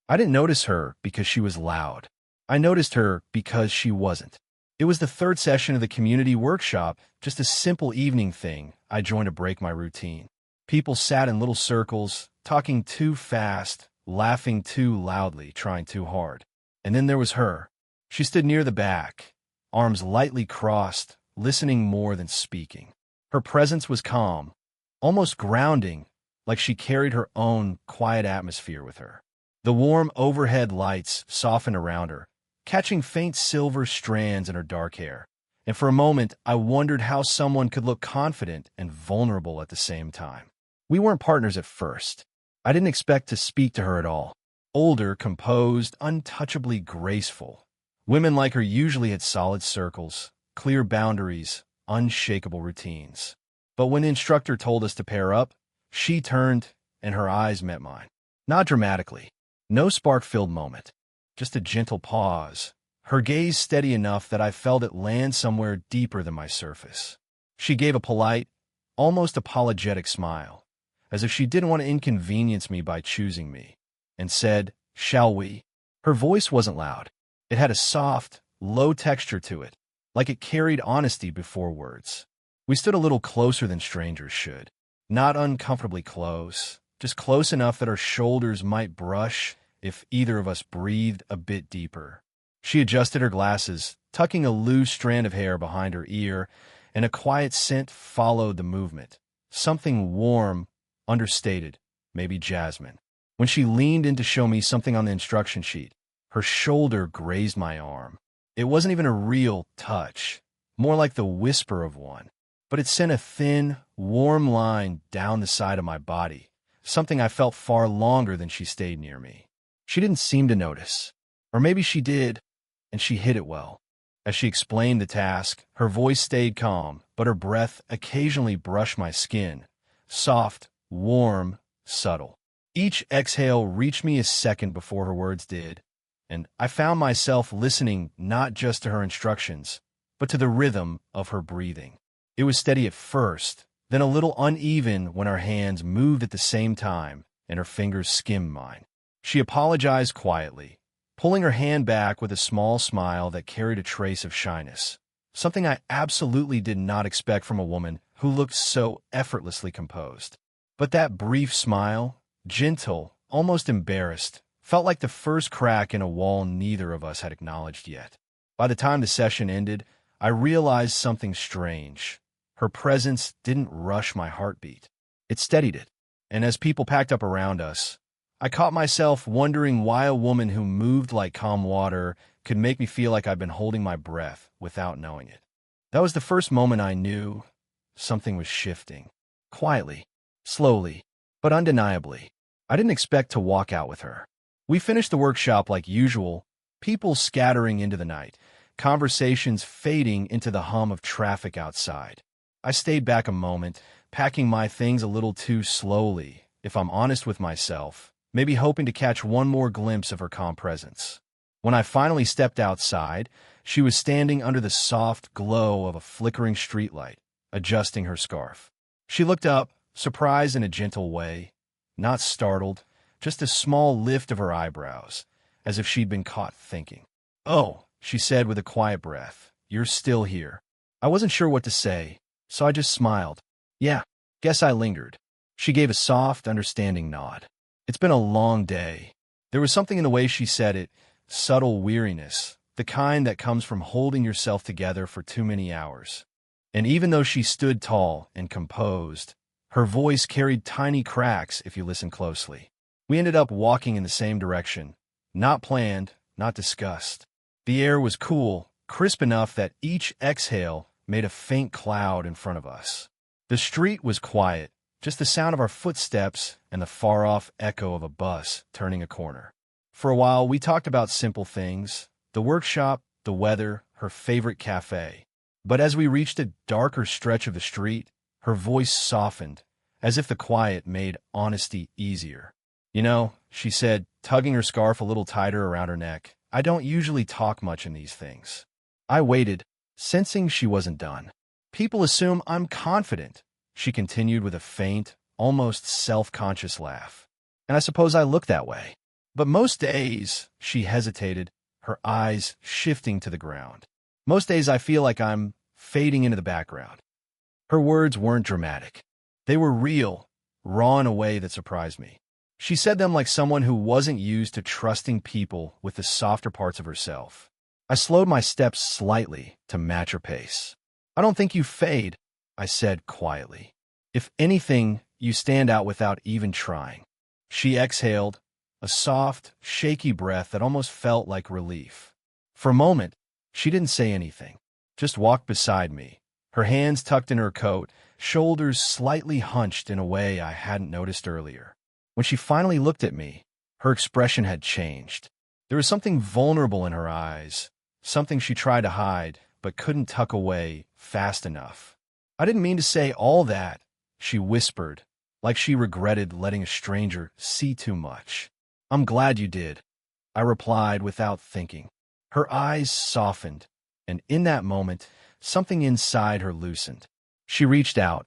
I didn't notice her because she was loud. I noticed her because she wasn't. It was the third session of the community workshop, just a simple evening thing I joined to break my routine. People sat in little circles, talking too fast, laughing too loudly, trying too hard. And then there was her. She stood near the back, arms lightly crossed, listening more than speaking. Her presence was calm, almost grounding, like she carried her own quiet atmosphere with her. The warm overhead lights softened around her, catching faint silver strands in her dark hair. And for a moment, I wondered how someone could look confident and vulnerable at the same time. We weren't partners at first. I didn't expect to speak to her at all. Older, composed, untouchably graceful. Women like her usually had solid circles, clear boundaries, unshakable routines. But when the instructor told us to pair up, she turned and her eyes met mine. Not dramatically. No spark-filled moment. Just a gentle pause. Her gaze steady enough that I felt it land somewhere deeper than my surface. She gave a polite, almost apologetic smile, as if she didn't want to inconvenience me by choosing me, and said, "Shall we?" Her voice wasn't loud. It had a soft, low texture to it, like it carried honesty before words. We stood a little closer than strangers should. Not uncomfortably close, just close enough that our shoulders might brush if either of us breathed a bit deeper. She adjusted her glasses, tucking a loose strand of hair behind her ear, and a quiet scent followed the movement. Something warm, understated, maybe jasmine. When she leaned in to show me something on the instruction sheet, her shoulder grazed my arm. It wasn't even a real touch, more like the whisper of one, but it sent a thin, warm line down the side of my body, something I felt far longer than she stayed near me. She didn't seem to notice, or maybe she did, and she hid it well. As she explained the task, her voice stayed calm, but her breath occasionally brushed my skin, soft, warm, subtle. Each exhale reached me a second before her words did, and I found myself listening not just to her instructions, but to the rhythm of her breathing. It was steady at first, then a little uneven when our hands moved at the same time and her fingers skimmed mine. She apologized quietly, pulling her hand back with a small smile that carried a trace of shyness, something I absolutely did not expect from a woman who looked so effortlessly composed. But that brief smile, gentle, almost embarrassed, felt like the first crack in a wall neither of us had acknowledged yet. By the time the session ended, I realized something strange. Her presence didn't rush my heartbeat. It steadied it. And as people packed up around us, I caught myself wondering why a woman who moved like calm water could make me feel like I'd been holding my breath without knowing it. That was the first moment I knew something was shifting. Quietly, slowly, but undeniably. I didn't expect to walk out with her. We finished the workshop like usual, people scattering into the night, conversations fading into the hum of traffic outside. I stayed back a moment, packing my things a little too slowly, if I'm honest with myself, maybe hoping to catch one more glimpse of her calm presence. When I finally stepped outside, she was standing under the soft glow of a flickering streetlight, adjusting her scarf. She looked up, surprised in a gentle way, not startled, just a small lift of her eyebrows, as if she'd been caught thinking. "Oh," she said with a quiet breath, "you're still here." I wasn't sure what to say, so I just smiled. "Yeah, guess I lingered." She gave a soft, understanding nod. "It's been a long day." There was something in the way she said it, subtle weariness, the kind that comes from holding yourself together for too many hours. And even though she stood tall and composed, her voice carried tiny cracks if you listen closely. We ended up walking in the same direction, not planned, not discussed. The air was cool, crisp enough that each exhale made a faint cloud in front of us. The street was quiet, just the sound of our footsteps and the far-off echo of a bus turning a corner. For a while, we talked about simple things, the workshop, the weather, her favorite cafe. But as we reached a darker stretch of the street, her voice softened, as if the quiet made honesty easier. "You know," she said, tugging her scarf a little tighter around her neck, "I don't usually talk much in these things." I waited, sensing she wasn't done. "People assume I'm confident," she continued with a faint, almost self-conscious laugh. "And I suppose I look that way. But most days, she hesitated, her eyes shifting to the ground. Most days I feel like I'm fading into the background. Her words weren't dramatic. They were real, raw in a way that surprised me. She said them like someone who wasn't used to trusting people with the softer parts of herself. I slowed my steps slightly to match her pace. I don't think you fade, I said quietly. If anything, you stand out without even trying. She exhaled, a soft, shaky breath that almost felt like relief. For a moment, she didn't say anything, just walked beside me, her hands tucked in her coat, shoulders slightly hunched in a way I hadn't noticed earlier. When she finally looked at me, her expression had changed. There was something vulnerable in her eyes, something she tried to hide but couldn't tuck away fast enough. I didn't mean to say all that, she whispered, like she regretted letting a stranger see too much. I'm glad you did, I replied without thinking. Her eyes softened, and in that moment, something inside her loosened. She reached out,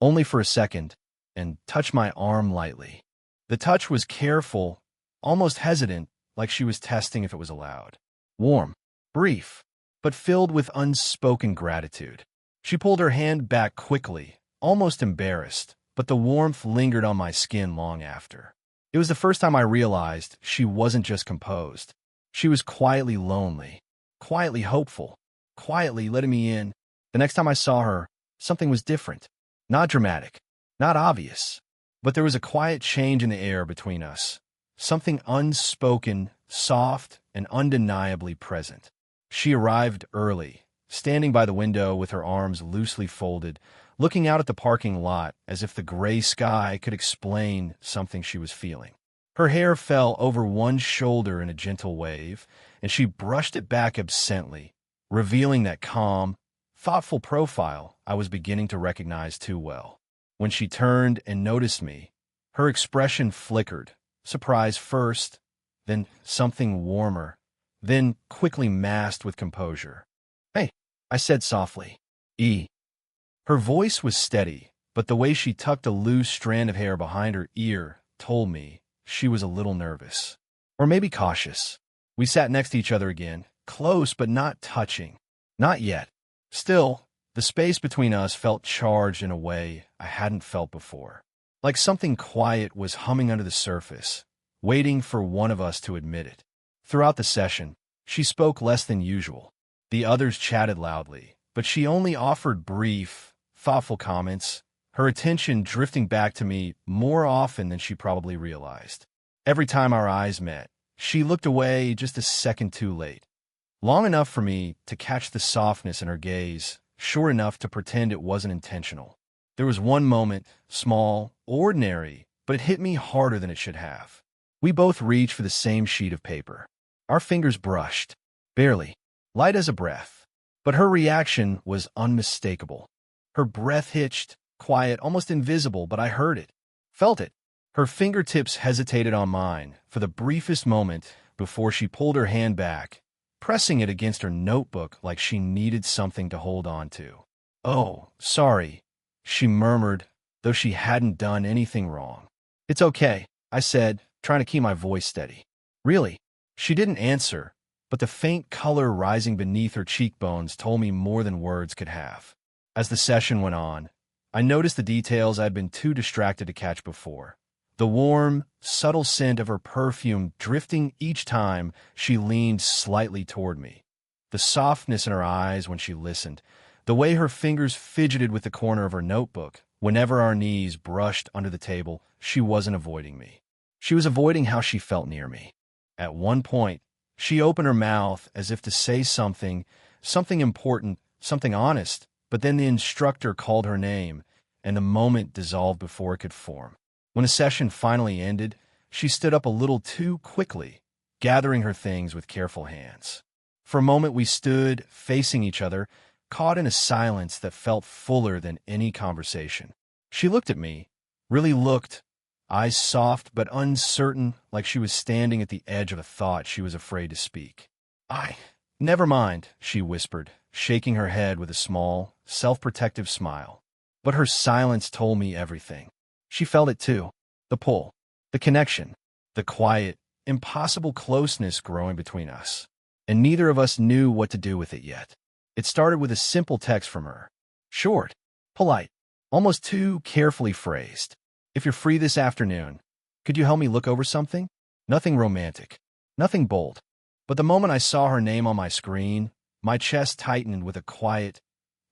only for a second, and touched my arm lightly. The touch was careful, almost hesitant, like she was testing if it was allowed. Warm, brief, but filled with unspoken gratitude. She pulled her hand back quickly, almost embarrassed, but the warmth lingered on my skin long after. It was the first time I realized she wasn't just composed. She was quietly lonely, quietly hopeful, quietly letting me in. The next time I saw her, something was different. Not dramatic, not obvious, but there was a quiet change in the air between us. Something unspoken, soft, and undeniably present. She arrived early, standing by the window with her arms loosely folded, looking out at the parking lot as if the gray sky could explain something she was feeling. Her hair fell over one shoulder in a gentle wave, and she brushed it back absently, revealing that calm, thoughtful profile I was beginning to recognize too well. When she turned and noticed me, her expression flickered, surprise first, then something warmer, then quickly masked with composure. "Hey," I said softly. "E." Her voice was steady, but the way she tucked a loose strand of hair behind her ear told me she was a little nervous. Or maybe cautious. We sat next to each other again, close but not touching. Not yet. Still, the space between us felt charged in a way I hadn't felt before. Like something quiet was humming under the surface, waiting for one of us to admit it. Throughout the session, she spoke less than usual. The others chatted loudly, but she only offered brief, thoughtful comments, her attention drifting back to me more often than she probably realized. Every time our eyes met, she looked away just a second too late. Long enough for me to catch the softness in her gaze, short enough to pretend it wasn't intentional. There was one moment, small, ordinary, but it hit me harder than it should have. We both reached for the same sheet of paper. Our fingers brushed, barely, light as a breath. But her reaction was unmistakable. Her breath hitched, quiet, almost invisible, but I heard it, felt it. Her fingertips hesitated on mine for the briefest moment before she pulled her hand back, pressing it against her notebook like she needed something to hold on to. "Oh, sorry," she murmured, though she hadn't done anything wrong. "It's okay," I said, trying to keep my voice steady. "Really?" She didn't answer, but the faint color rising beneath her cheekbones told me more than words could have. As the session went on, I noticed the details I'd been too distracted to catch before. The warm, subtle scent of her perfume drifting each time she leaned slightly toward me. The softness in her eyes when she listened. The way her fingers fidgeted with the corner of her notebook. Whenever our knees brushed under the table, she wasn't avoiding me. She was avoiding how she felt near me. At one point, she opened her mouth as if to say something important, something honest, but then the instructor called her name, and the moment dissolved before it could form. When the session finally ended, she stood up a little too quickly, gathering her things with careful hands. For a moment we stood, facing each other, caught in a silence that felt fuller than any conversation. She looked at me, really looked, eyes soft but uncertain, like she was standing at the edge of a thought she was afraid to speak. Never mind," she whispered, shaking her head with a small, self-protective smile. But her silence told me everything. She felt it too. The pull, the connection, the quiet, impossible closeness growing between us, and neither of us knew what to do with it yet. It started with a simple text from her. Short, polite, almost too carefully phrased. If you're free this afternoon, could you help me look over something? Nothing romantic, nothing bold. But the moment I saw her name on my screen, my chest tightened with a quiet,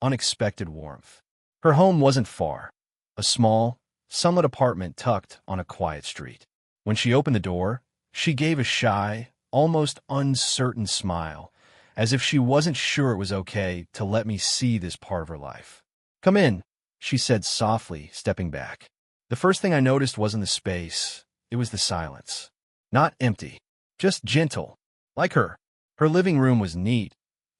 unexpected warmth. Her home wasn't far, a small, sunlit apartment tucked on a quiet street. When she opened the door, she gave a shy, almost uncertain smile, as if she wasn't sure it was okay to let me see this part of her life. Come in, she said softly, stepping back. The first thing I noticed wasn't the space, it was the silence. Not empty, just gentle. Like her. Her living room was neat,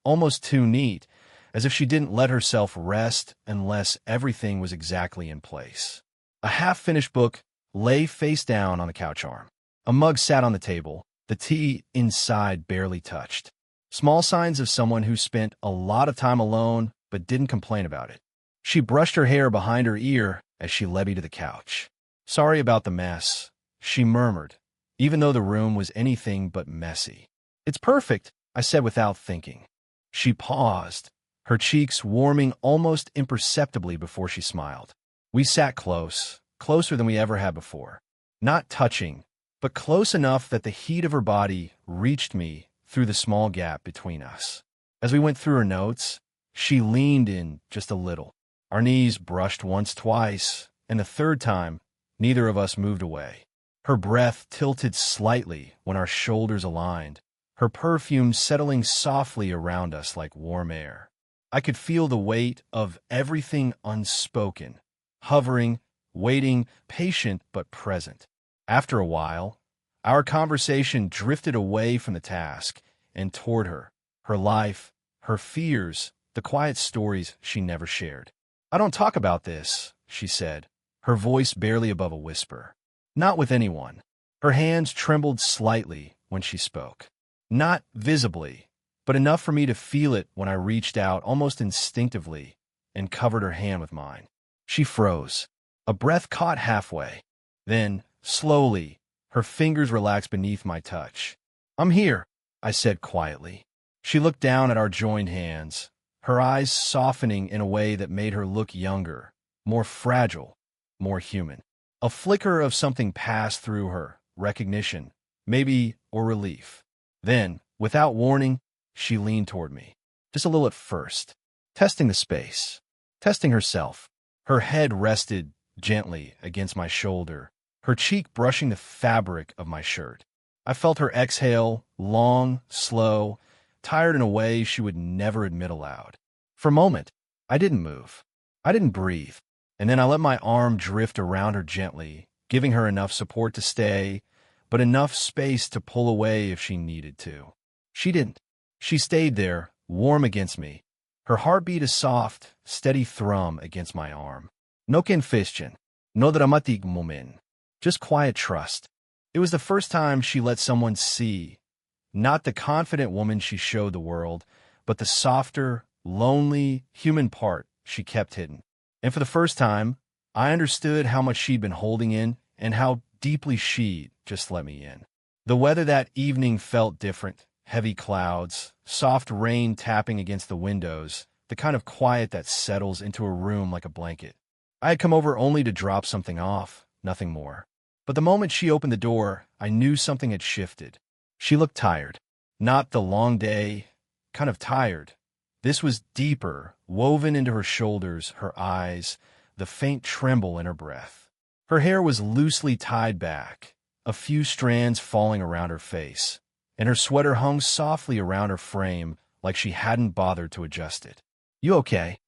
almost too neat, as if she didn't let herself rest unless everything was exactly in place. A half-finished book lay face down on the couch arm. A mug sat on the table, the tea inside barely touched. Small signs of someone who spent a lot of time alone but didn't complain about it. She brushed her hair behind her ear as she led me to the couch. Sorry about the mess, she murmured, even though the room was anything but messy. It's perfect, I said without thinking. She paused, her cheeks warming almost imperceptibly before she smiled. We sat close, closer than we ever had before. Not touching, but close enough that the heat of her body reached me through the small gap between us. As we went through her notes, she leaned in just a little. Our knees brushed once, twice, and the third time, neither of us moved away. Her breath tilted slightly when our shoulders aligned, her perfume settling softly around us like warm air. I could feel the weight of everything unspoken, hovering, waiting, patient but present. After a while, our conversation drifted away from the task and toward her, her life, her fears, the quiet stories she never shared. I don't talk about this, she said, her voice barely above a whisper. Not with anyone. Her hands trembled slightly when she spoke. Not visibly, but enough for me to feel it when I reached out almost instinctively and covered her hand with mine. She froze. A breath caught halfway. Then, slowly, her fingers relaxed beneath my touch. I'm here, I said quietly. She looked down at our joined hands, her eyes softening in a way that made her look younger, more fragile, more human. A flicker of something passed through her, recognition, maybe, or relief. Then, without warning, she leaned toward me. Just a little at first, testing the space, testing herself. Her head rested gently against my shoulder, her cheek brushing the fabric of my shirt. I felt her exhale, long, slow, tired in a way she would never admit aloud. For a moment, I didn't move. I didn't breathe. And then I let my arm drift around her gently, giving her enough support to stay, but enough space to pull away if she needed to. She didn't. She stayed there, warm against me, her heartbeat a soft, steady thrum against my arm. No confession, no dramatic moment, just quiet trust. It was the first time she let someone see, not the confident woman she showed the world, but the softer, lonely, human part she kept hidden. And for the first time, I understood how much she'd been holding in and how deeply she'd just let me in. The weather that evening felt different. Heavy clouds, soft rain tapping against the windows, the kind of quiet that settles into a room like a blanket. I had come over only to drop something off, nothing more. But the moment she opened the door, I knew something had shifted. She looked tired. Not the long day, kind of tired. This was deeper, woven into her shoulders, her eyes, the faint tremble in her breath. Her hair was loosely tied back, a few strands falling around her face, and her sweater hung softly around her frame like she hadn't bothered to adjust it. You okay?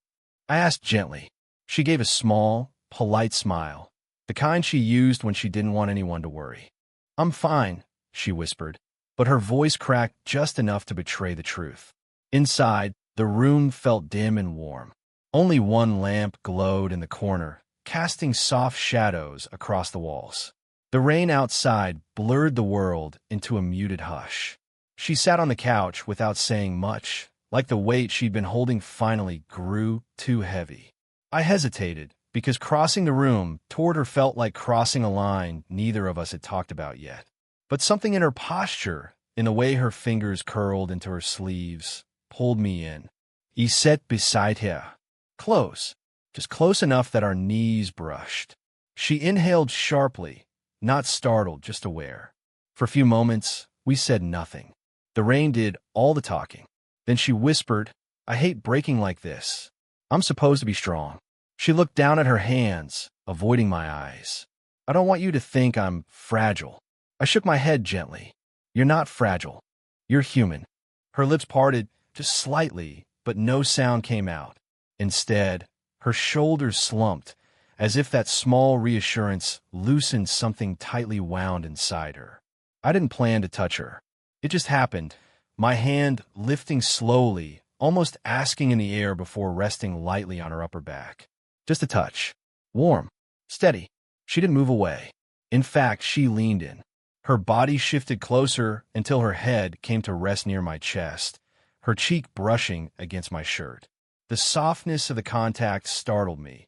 I asked gently. She gave a small, polite smile, the kind she used when she didn't want anyone to worry. I'm fine, she whispered, but her voice cracked just enough to betray the truth. Inside, the room felt dim and warm. Only one lamp glowed in the corner, casting soft shadows across the walls. The rain outside blurred the world into a muted hush. She sat on the couch without saying much, like the weight she'd been holding finally grew too heavy. I hesitated, because crossing the room toward her felt like crossing a line neither of us had talked about yet. but something in her posture, in the way her fingers curled into her sleeves, pulled me in. He sat beside her. Close, just close enough that our knees brushed. She inhaled sharply, not startled, just aware. For a few moments, we said nothing. The rain did all the talking. Then she whispered, "I hate breaking like this. I'm supposed to be strong." She looked down at her hands, avoiding my eyes. "I don't want you to think I'm fragile." I shook my head gently. "You're not fragile. You're human." Her lips parted, just slightly, but no sound came out. Instead, her shoulders slumped, as if that small reassurance loosened something tightly wound inside her. I didn't plan to touch her. It just happened, my hand lifting slowly, almost asking in the air before resting lightly on her upper back. Just a touch. Warm. Steady. She didn't move away. In fact, she leaned in. Her body shifted closer until her head came to rest near my chest, her cheek brushing against my shirt. The softness of the contact startled me,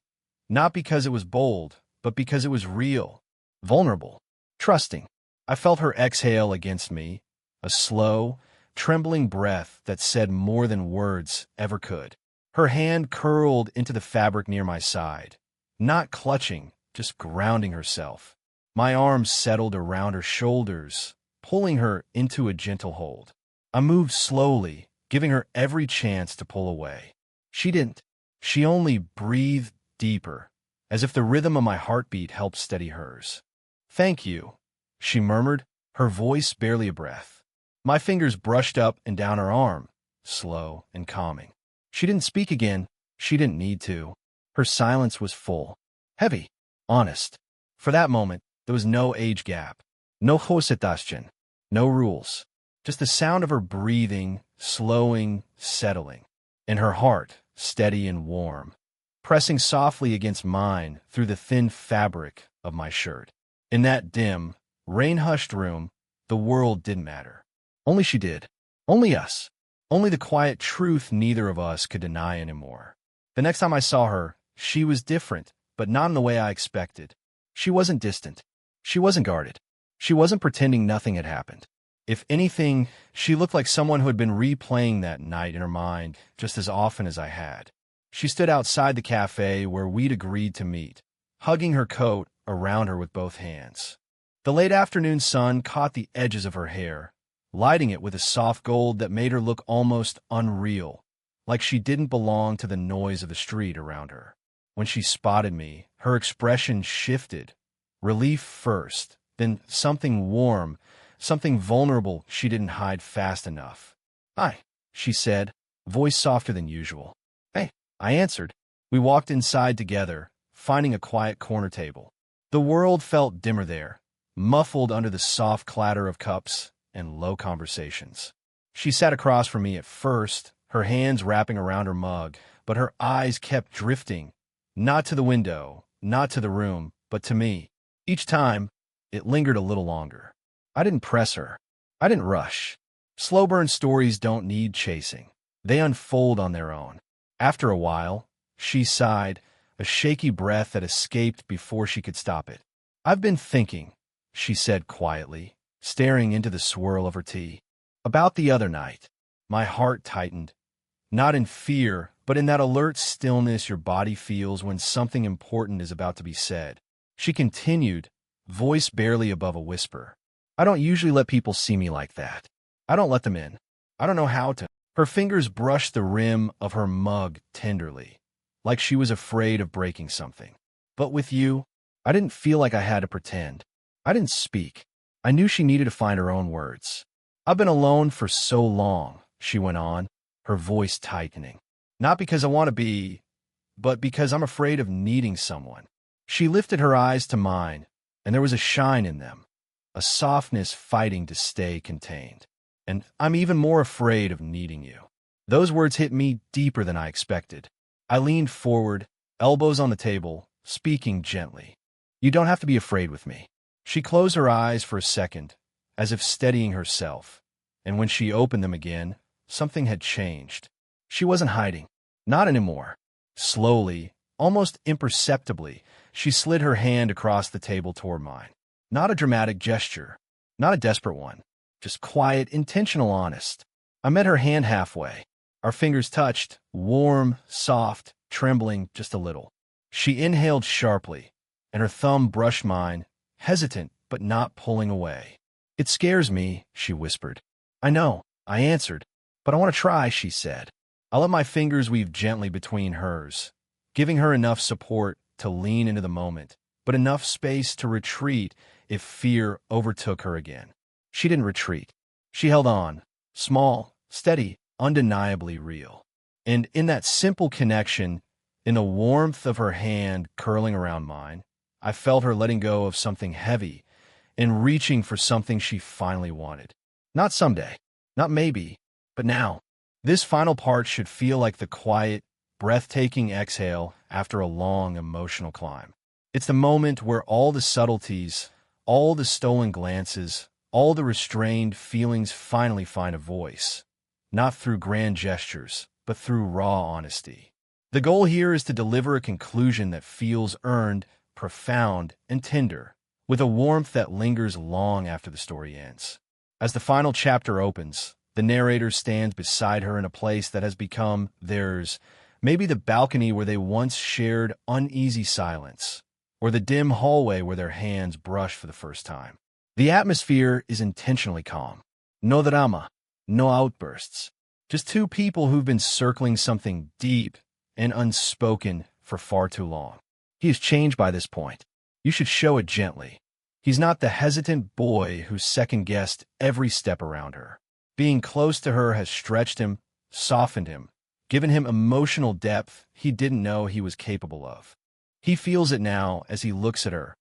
not because it was bold, but because it was real, vulnerable, trusting. I felt her exhale against me, a slow, trembling breath that said more than words ever could. Her hand curled into the fabric near my side, not clutching, just grounding herself. My arms settled around her shoulders, pulling her into a gentle hold. I moved slowly, giving her every chance to pull away. She didn't. She only breathed deeper, as if the rhythm of my heartbeat helped steady hers. "Thank you," she murmured, her voice barely a breath. My fingers brushed up and down her arm, slow and calming. She didn't speak again. She didn't need to. Her silence was full, heavy, honest. For that moment, there was no age gap, no hosetaschen, no rules. Just the sound of her breathing, slowing, settling. And her heart, steady and warm, pressing softly against mine through the thin fabric of my shirt. In that dim, rain-hushed room, the world didn't matter. Only she did. Only us. Only the quiet truth neither of us could deny anymore. The next time I saw her, she was different, but not in the way I expected. She wasn't distant. She wasn't guarded. She wasn't pretending nothing had happened. If anything, she looked like someone who had been replaying that night in her mind just as often as I had. She stood outside the cafe where we'd agreed to meet, hugging her coat around her with both hands. The late afternoon sun caught the edges of her hair, lighting it with a soft gold that made her look almost unreal, like she didn't belong to the noise of the street around her. When she spotted me, her expression shifted, relief first, then something warm, something vulnerable she didn't hide fast enough. "Hi," she said, voice softer than usual. "Hey," I answered. We walked inside together, finding a quiet corner table. The world felt dimmer there, muffled under the soft clatter of cups and low conversations. She sat across from me at first, her hands wrapping around her mug, but her eyes kept drifting, not to the window, not to the room, but to me. Each time, it lingered a little longer. I didn't press her. I didn't rush. Slow burn stories don't need chasing. They unfold on their own. After a while, she sighed, a shaky breath that escaped before she could stop it. "I've been thinking," she said quietly, staring into the swirl of her tea, "about the other night." My heart tightened, not in fear, but in that alert stillness your body feels when something important is about to be said. She continued, voice barely above a whisper. "I don't usually let people see me like that. I don't let them in. I don't know how to." Her fingers brushed the rim of her mug tenderly, like she was afraid of breaking something. "But with you, I didn't feel like I had to pretend. I didn't speak. I knew she needed to find her own words. I've been alone for so long," she went on, her voice tightening. "Not because I want to be, but because I'm afraid of needing someone." She lifted her eyes to mine, and there was a shine in them, a softness fighting to stay contained. "And I'm even more afraid of needing you." Those words hit me deeper than I expected. I leaned forward, elbows on the table, speaking gently. "You don't have to be afraid with me." She closed her eyes for a second, as if steadying herself, and when she opened them again, something had changed. She wasn't hiding. Not anymore. Slowly, almost imperceptibly, she slid her hand across the table toward mine. Not a dramatic gesture. Not a desperate one. Just quiet, intentional honest. I met her hand halfway. Our fingers touched, warm, soft, trembling just a little. She inhaled sharply, and her thumb brushed mine, hesitant but not pulling away. "It scares me," she whispered. "I know," I answered. "But I want to try," she said. I let my fingers weave gently between hers, giving her enough support to lean into the moment, but enough space to retreat if fear overtook her again. She didn't retreat. She held on, small, steady, undeniably real. And in that simple connection, in the warmth of her hand curling around mine, I felt her letting go of something heavy and reaching for something she finally wanted. Not someday, not maybe, but now. This final part should feel like the quiet, breathtaking exhale after a long emotional climb. It's the moment where all the subtleties, all the stolen glances, all the restrained feelings finally find a voice, not through grand gestures, but through raw honesty. The goal here is to deliver a conclusion that feels earned, profound, and tender, with a warmth that lingers long after the story ends. As the final chapter opens, the narrator stands beside her in a place that has become theirs, maybe the balcony where they once shared uneasy silence, or the dim hallway where their hands brushed for the first time. The atmosphere is intentionally calm. No drama, no outbursts. Just two people who've been circling something deep and unspoken for far too long. He is changed by this point. You should show it gently. He's not the hesitant boy who second-guessed every step around her. Being close to her has stretched him, softened him, given him emotional depth he didn't know he was capable of. He feels it now as he looks at her,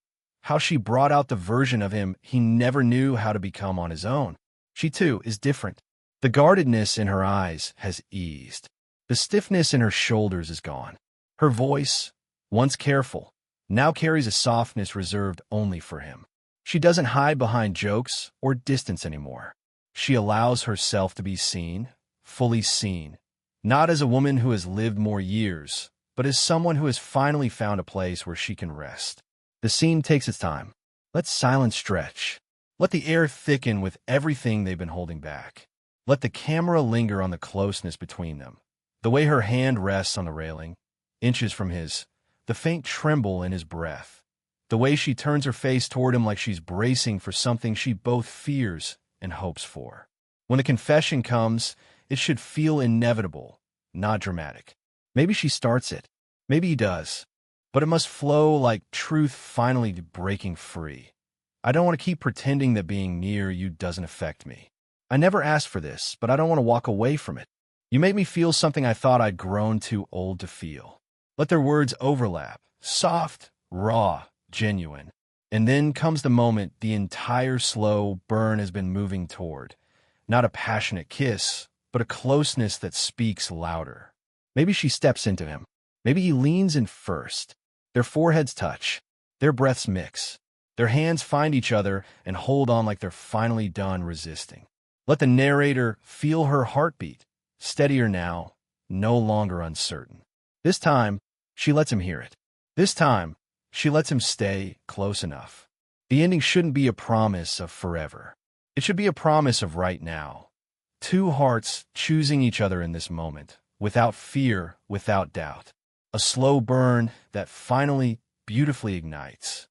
how she brought out the version of him he never knew how to become on his own. She, too, is different. The guardedness in her eyes has eased. The stiffness in her shoulders is gone. Her voice, once careful, now carries a softness reserved only for him. She doesn't hide behind jokes or distance anymore. She allows herself to be seen, fully seen, not as a woman who has lived more years, but as someone who has finally found a place where she can rest. The scene takes its time. Let silence stretch. Let the air thicken with everything they've been holding back. Let the camera linger on the closeness between them. The way her hand rests on the railing, inches from his, the faint tremble in his breath. The way she turns her face toward him like she's bracing for something she both fears and hopes for. When the confession comes, it should feel inevitable, not dramatic. Maybe she starts it. Maybe he does. But it must flow like truth finally breaking free. I don't want to keep pretending that being near you doesn't affect me. I never asked for this, but I don't want to walk away from it. You make me feel something I thought I'd grown too old to feel. Let their words overlap, soft, raw, genuine. And then comes the moment the entire slow burn has been moving toward. Not a passionate kiss, but a closeness that speaks louder. Maybe she steps into him. Maybe he leans in first. Their foreheads touch. Their breaths mix. Their hands find each other and hold on like they're finally done resisting. Let the narrator feel her heartbeat, steadier now, no longer uncertain. This time, she lets him hear it. This time, she lets him stay close enough. The ending shouldn't be a promise of forever. It should be a promise of right now. Two hearts choosing each other in this moment, without fear, without doubt. A slow burn that finally, beautifully ignites.